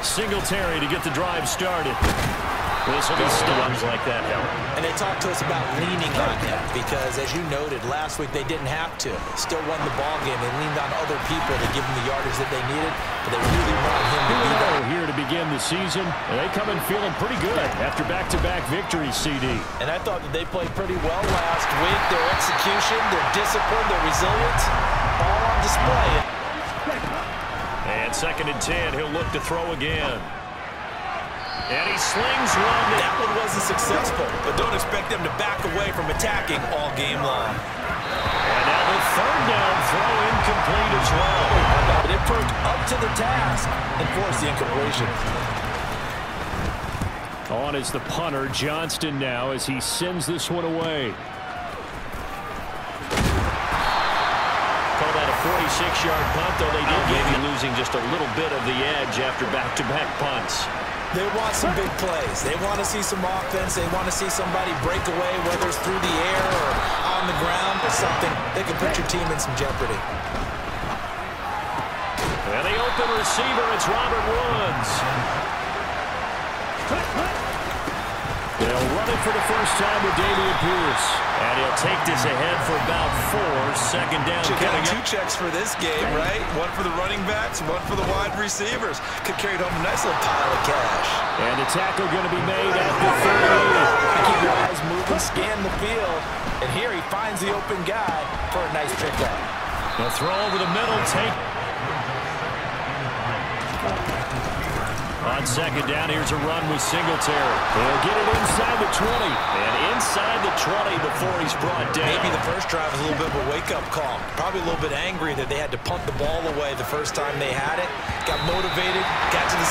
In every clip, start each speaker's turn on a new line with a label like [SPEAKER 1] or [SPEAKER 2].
[SPEAKER 1] Singletary to get the drive started. This will be stops like that, Helen.
[SPEAKER 2] And they talked to us about leaning on him because, as you noted, last week they didn't have to. Still won the ball game. They leaned on other people to give them the yardage that they needed, but they really want him to be there.
[SPEAKER 1] Here to begin the season, and they come in feeling pretty good after back-to-back victories, CD.
[SPEAKER 2] And I thought that they played pretty well last week. Their execution, their discipline, their resilience, all on display.
[SPEAKER 1] And 2nd and 10, he'll look to throw again. And he slings one.
[SPEAKER 2] That one wasn't successful, but don't expect them to back away from attacking all game long.
[SPEAKER 1] And now the 3rd down throw incomplete as well.
[SPEAKER 2] But it proved up to the task and forced the incompletion.
[SPEAKER 1] On is the punter, Johnston, now as he sends this one away. Call that a 46-yard punt, though they did maybe losing just a little bit of the edge after back-to-back punts.
[SPEAKER 2] They want some big plays. They want to see some offense. They want to see somebody break away, whether it's through the air or on the ground or something. They can put your team in some jeopardy.
[SPEAKER 1] And the open receiver, it's Robert Woods. They'll run it for the first time with Dameon Pierce. And he'll take this ahead for about 4. 2nd down.
[SPEAKER 3] You got 2 checks for this game, right? One for the running backs, one for the wide receivers. Could carry home a nice little pile of cash.
[SPEAKER 1] And the tackle going to be made at the 30.
[SPEAKER 2] Keep your eyes moving, scan the field. And here he finds the open guy for a nice pickup.
[SPEAKER 1] The throw over the middle, take. On 2nd down, here's a run with Singletary. He'll get it inside the 20. And inside the 20 before he's brought down.
[SPEAKER 2] Maybe the first drive was a little bit of a wake-up call. Probably a little bit angry that they had to punt the ball away the first time they had it. Got motivated, got to the...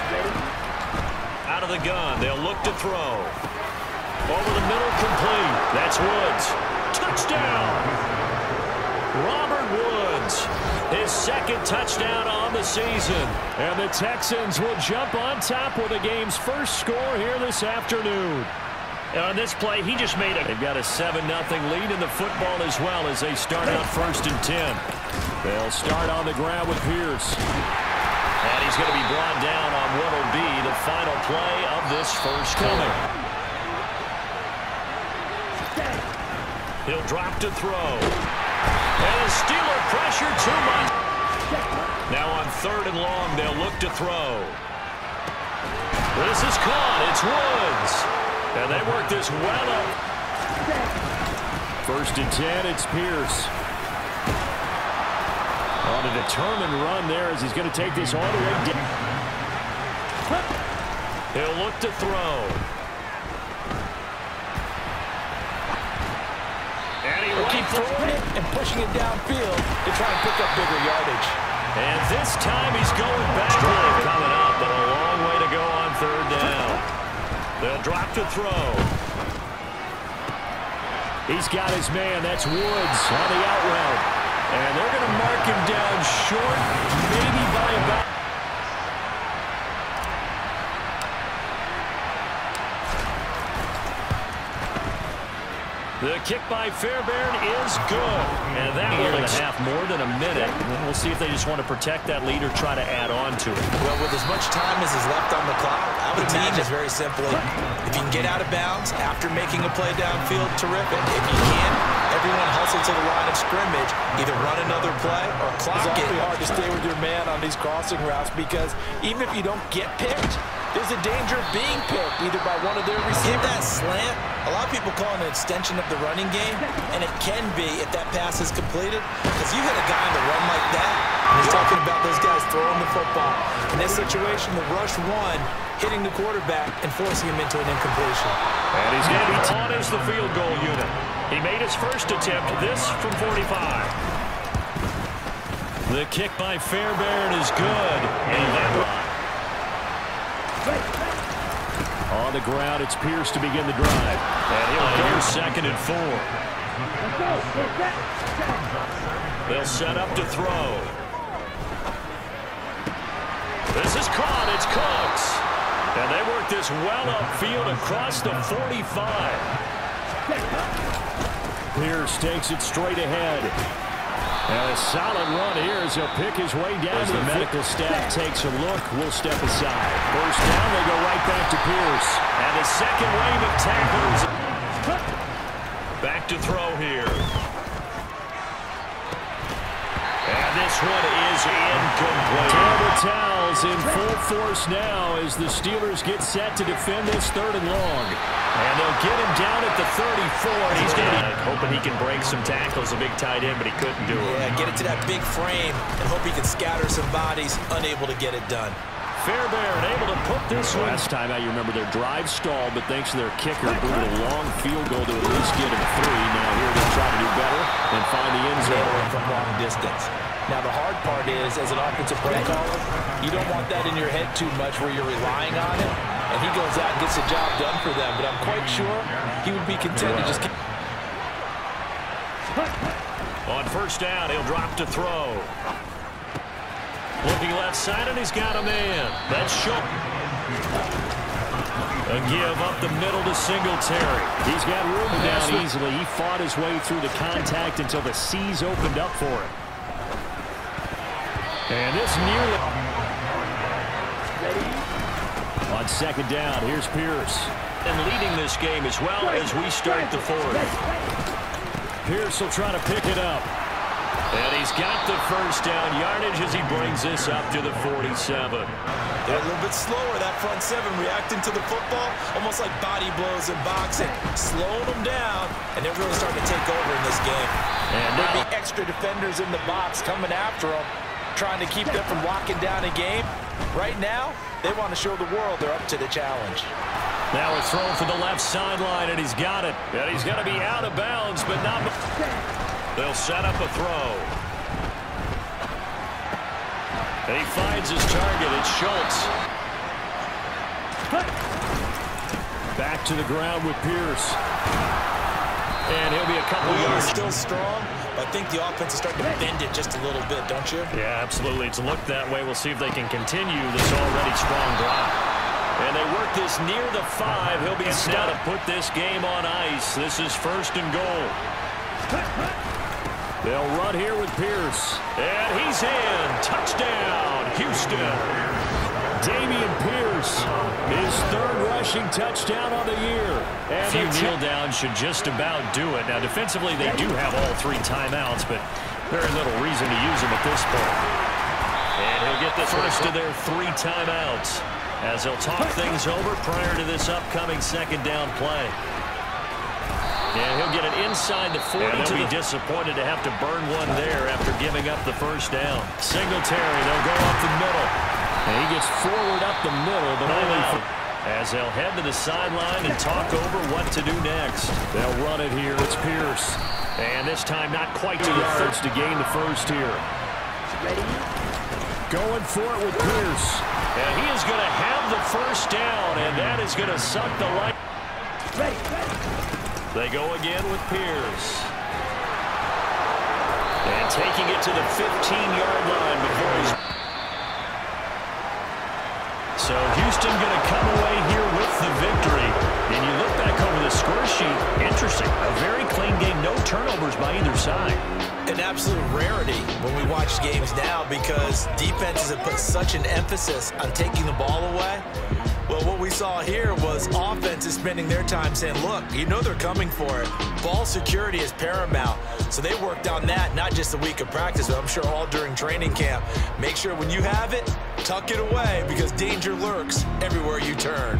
[SPEAKER 1] Out of the gun, they'll look to throw. Over the middle, complete. That's Woods. Touchdown! Robert Woods. His 2nd touchdown on the season. And the Texans will jump on top with the game's first score here this afternoon. On this play, he just made it. They've got a 7-0 lead in the football as well as they start out 1st and 10. They'll start on the ground with Pierce. And he's going to be brought down on what will be the final play of this first coming. He'll drop to throw. And the Steeler pressure too much. Now on 3rd and long, they'll look to throw. This is caught. It's Woods. And they work this well up. 1st and 10, it's Pierce. On a determined run there as he's going to take this all the way down. He'll look to throw. And he will keep
[SPEAKER 2] throwing it and pushing it downfield to try and pick up bigger yardage.
[SPEAKER 1] And this time he's going back. Drive coming up, but a long way to go on 3rd down. They'll drop to throw. He's got his man. That's Woods on the out route. And they're going to mark him down short, maybe by about. The kick by Fairbairn is good. And that will have more than a minute. We'll see if they just want to protect that lead or try to add on to it.
[SPEAKER 2] Well, with as much time as is left on the clock, I would imagine it's very simply, if you can get out of bounds after making a play downfield, terrific. If you can't, everyone hustle to the line of scrimmage, either run another play or clock it. It's awfully hard to stay with your man on these crossing routes because even if you don't get picked, there's a danger of being picked either by one of their receivers. Give that slant. A lot of people call it an extension of the running game, and it can be if that pass is completed. Because you hit a guy on the run like that, and he's talking about those guys throwing the football. In this situation, the rush one, hitting the quarterback and forcing him into an incompletion.
[SPEAKER 1] And he's going to be taught as the field goal unit. He made his first attempt, this from 45. The kick by Fairbairn is good. And that on the ground, it's Pierce to begin the drive. And he'll go 2nd and 4. They'll set up to throw. This is caught. It's Cooks. And they work this well upfield across the 45. Pierce takes it straight ahead. And a solid run here as he'll pick his way down. As the medical staff takes a look, we'll step aside. First down, they go right back to Pierce. And the second wave of tacklers. Back to throw here. And this one is incomplete. Terrible towels in full force now as the Steelers get set to defend this 3rd and long. And they'll get him down at the 34. He's hoping he can break some tackles, a big tight end, but he couldn't do it.
[SPEAKER 2] Yeah, get it to that big frame and hope he can scatter some bodies, unable to get it done.
[SPEAKER 1] Fairbairn able to put this one. Last time out, you remember their drive stalled, but thanks to their kicker, blew a long field goal to at least get him 3. Now here they try to do better and find the end zone
[SPEAKER 2] from long distance. Now the hard part is, as an offensive play caller, you don't want that in your head too much where you're relying on it, and he goes out and gets the job done for them. But I'm quite sure he would be content to just keep.
[SPEAKER 1] On first down, he'll drop to throw. Looking left side, and he's got a man. That's short. A give up the middle to Singletary. He's got room down easily. He fought his way through the contact until the C's opened up for him. And this nearly... On second down, here's Pierce. And leading this game as well as we start the 4th. Pierce will try to pick it up. And he's got the first down yardage as he brings this up to the 47.
[SPEAKER 2] They're a little bit slower, that front 7, reacting to the football, almost like body blows in boxing, slowing them down, and they're really starting to take over in this game. And there'll be extra defenders in the box coming after them, trying to keep them from locking down a game. Right now, they want to show the world they're up to the challenge.
[SPEAKER 1] Now it's thrown for the left sideline, and he's got it. And he's going to be out of bounds, but not... They'll set up a throw. And he finds his target. It's Schultz. Back to the ground with Pierce. And he'll be a couple yards.
[SPEAKER 2] Still strong. I think the offense is starting to bend it just a little bit, don't you?
[SPEAKER 1] Yeah, absolutely. It's looked that way. We'll see if they can continue this already strong drive. And they work this near the 5. He'll be snapped to put this game on ice. This is 1st and goal. They'll run here with Pierce. And he's in. Touchdown, Houston. Dameon Pierce, his 3rd rushing touchdown on the year. And a few kneel downs should just about do it. Now, defensively, they do have all 3 timeouts, but very little reason to use them at this point. And he'll get the first of their 3 timeouts as they'll talk things over prior to this upcoming 2nd down play. And he'll get it inside the 40. And they'll be disappointed to have to burn one there after giving up the first down. Singletary, they'll go up the middle. And he gets forward up the middle, but only as they'll head to the sideline and talk over what to do next. They'll run it here. It's Pierce. And this time not quite 2 yards to gain the first here. Going for it with Pierce. And he is going to have the first down, and that is going to suck the light. They go again with Pierce. And taking it to the 15-yard line before he's... So Houston going to come away here with the victory. And you look back over the score sheet, interesting. A very clean game, no turnovers by either side.
[SPEAKER 2] An absolute rarity when we watch games now because defenses have put such an emphasis on taking the ball away. Well, what we saw here was offenses spending their time saying, look, you know they're coming for it. Ball security is paramount. So they worked on that, not just a week of practice, but I'm sure all during training camp. Make sure when you have it, tuck it away because danger lurks everywhere you turn.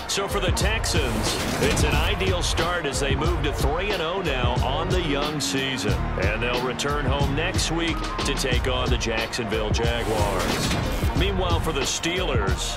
[SPEAKER 1] So for the Texans, it's an ideal start as they move to 3-0 now on the young season. And they'll return home next week to take on the Jacksonville Jaguars. Meanwhile, for the Steelers...